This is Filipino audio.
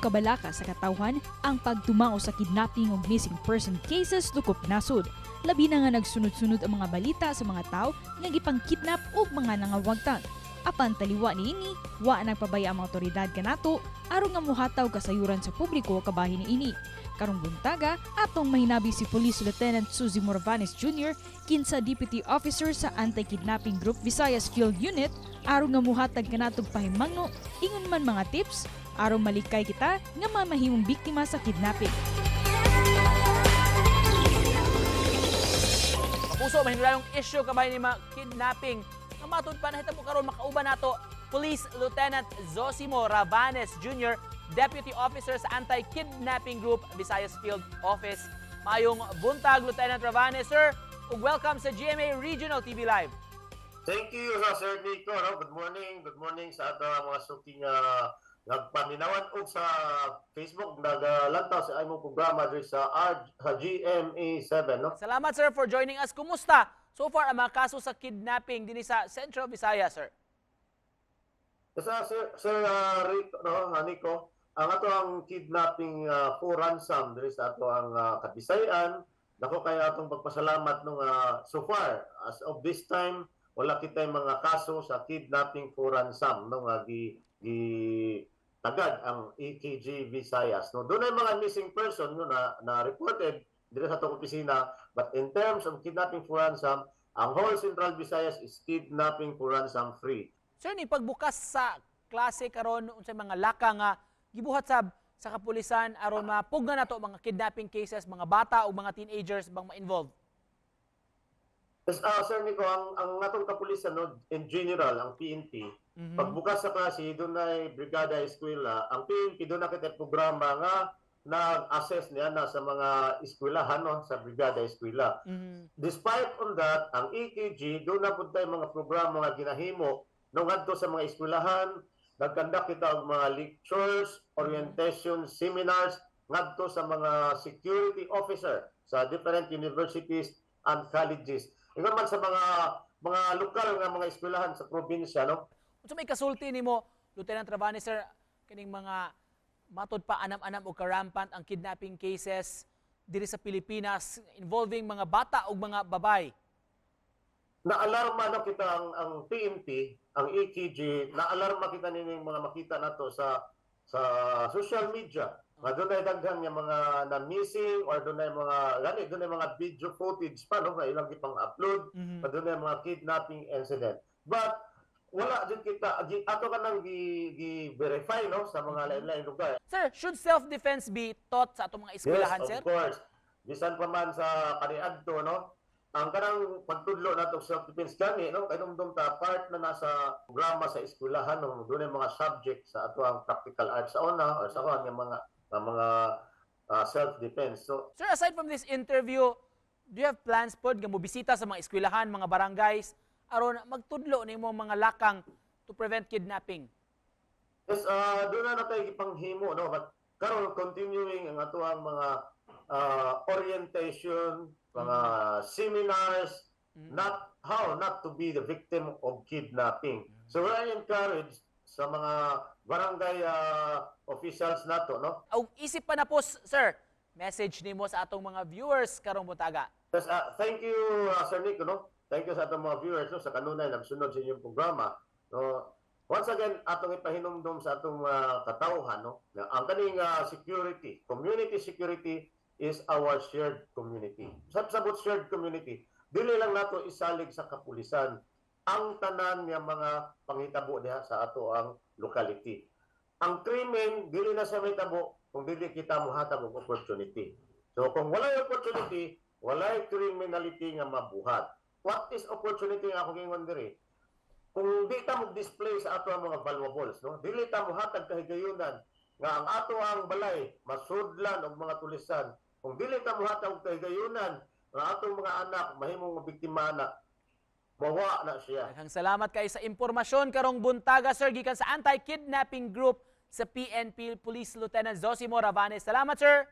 kabalaka sa katawhan ang pagtumao sa kidnapping ug missing person cases lukop nasod. Labi na nga nagsunod-sunod ang mga balita sa mga tao nga gipang-kidnap ug mga nangawagtang. Apan taliwa niini, wa nagpabaya ang mga otoridad kanato aron nga muhataw kasayuran sa publiko kabahin niini. Karong buntaga, atong mahinabi si Police Lieutenant Suzy Morvanes Jr., kinsa Deputy Officer sa Anti-Kidnapping Group Visayas Field Unit, aron nga muhatag kanatog pahimangno, ingon man mga tips, aron malikay kita nga mamahimong biktima sa kidnapping. Kapuso, mahinulay yung issue kabahin ni mga kidnapping. Ang matod pa nahitabo karon makauban nato Police Lieutenant Zosimo Ravanes Jr., Deputy Officer sa Anti-Kidnapping Group Visayas Field Office. Mayong buntag, Lieutenant Ravanes, sir, ug welcome sa GMA Regional TV Live. Thank you, Sir Nico. Good morning sa ato mga suking nagpaminawan o sa Facebook naglantaw sa imong programa diri sa GMA 7. No? Salamat, sir, for joining us. Kumusta so far ang mga kaso sa kidnapping din sa Central Visayas, sir? Sir Nico, ang ato ang kidnapping for ransom diri sa ato ang Kabisayan, nako kay atong pagpasalamat nung so far as of this time wala kitay mga kaso sa kidnapping for ransom no nga tagad ang EKG Visayas no. Doon ay mga missing person no, na reported diri sa atong opisina, but in terms of kidnapping for ransom, ang whole Central Visayas is kidnapping for ransom free. Sir, ni pagbukas sa klase karon sa mga laka nga gibuhat sa kapulisan aron mapugna nato mga kidnapping cases, mga bata o mga teenagers bang ma-involve? Yes, Sir Nico, ang atong kapulisan no, in general, ang PNP, pagbukas sa klase, doon ay Brigada Eskwela, ang PNP doon na kita programa nga nag-assess niya na sa mga eskwelahan no, sa Brigada Eskwela. Despite on that, ang EKG, doon na po tayo mga programa nga ginahimo nung ngadto sa mga eskwelahan, nagkandak kita og mga lectures, orientation, seminars, ngadto sa mga security officer sa different universities and colleges. Ingon man sa mga lokal nga mga eskwelahan sa probinsya, no? Unsa may kasulti nimo, Lieutenant Ravanes, sir, kining mga matod pa anam-anam o karampant ang kidnapping cases diri sa Pilipinas involving mga bata o mga babay? Naalarma na kita ang PNP, ang EKG, naalarma kita nining mga makita nato sa social media. Nga doon ay daghan nga mga na-missing or doon ay mga video footage pa no, na ilang ipang upload, doon ay mga kidnapping incident. But wala din kita ato ka nang gi-verify no sa mga lain-lain lugar. Sir, should self-defense be taught sa atong mga eskwelahan, yes, sir? Of course. Bisan pa man sa kaniadto no, ang kanang pagtudlo nato sa self-defense gani no, kay dumdum ta part na nasa programa sa eskwelahan no, doon ay mga subject sa ato ang practical arts sa una or sa kuan nga mga self-defense. So, sir, aside from this interview, do you have plans pod nga mobisita sa mga eskwelahan, mga barangays aron magtudlo nimo mga lakang to prevent kidnapping? Yes, doon na tayo ipanghimo no, but karon continuing ang ato ang mga orientation, mga seminars, not to be the victim of kidnapping. So I encourage sa mga barangay officials nato no. Og isip pa na po, sir, message nimo sa atong mga viewers karong buntaga. Yes, thank you Sir Nico no. Thank you sa atong mga viewers no, sa kanunay nagsunod sa inyong programa. No. Once again, atong ipahinumdum sa atong katawhan no, na ang kaning security, community security is our shared community. Sabot shared community, dili lang nato isalig sa kapulisan ang tanan nga mga panghitabo diha sa ato ang locality. Ang krimen dili na sa mahitabo kung dili kita mohatag og opportunity. So kung walay opportunity, walay criminality nga mabuhat. What is opportunity nga akong ingon diri? Kung di ta mo-display sa ato ang mga valuables, no? Dili ta mohatag kahigayunan nga ang ato ang balay masudlan og mga tulisan. Kung dili ta mohatag og kahigayunan nga atong mga anak mahimong mabiktima na, mawa na siya. Daghang salamat kay sa impormasyon karong buntaga, sir, gikan sa Anti-Kidnapping Group sa PNP Police Lieutenant Zosimo Ravanes. Salamat, sir.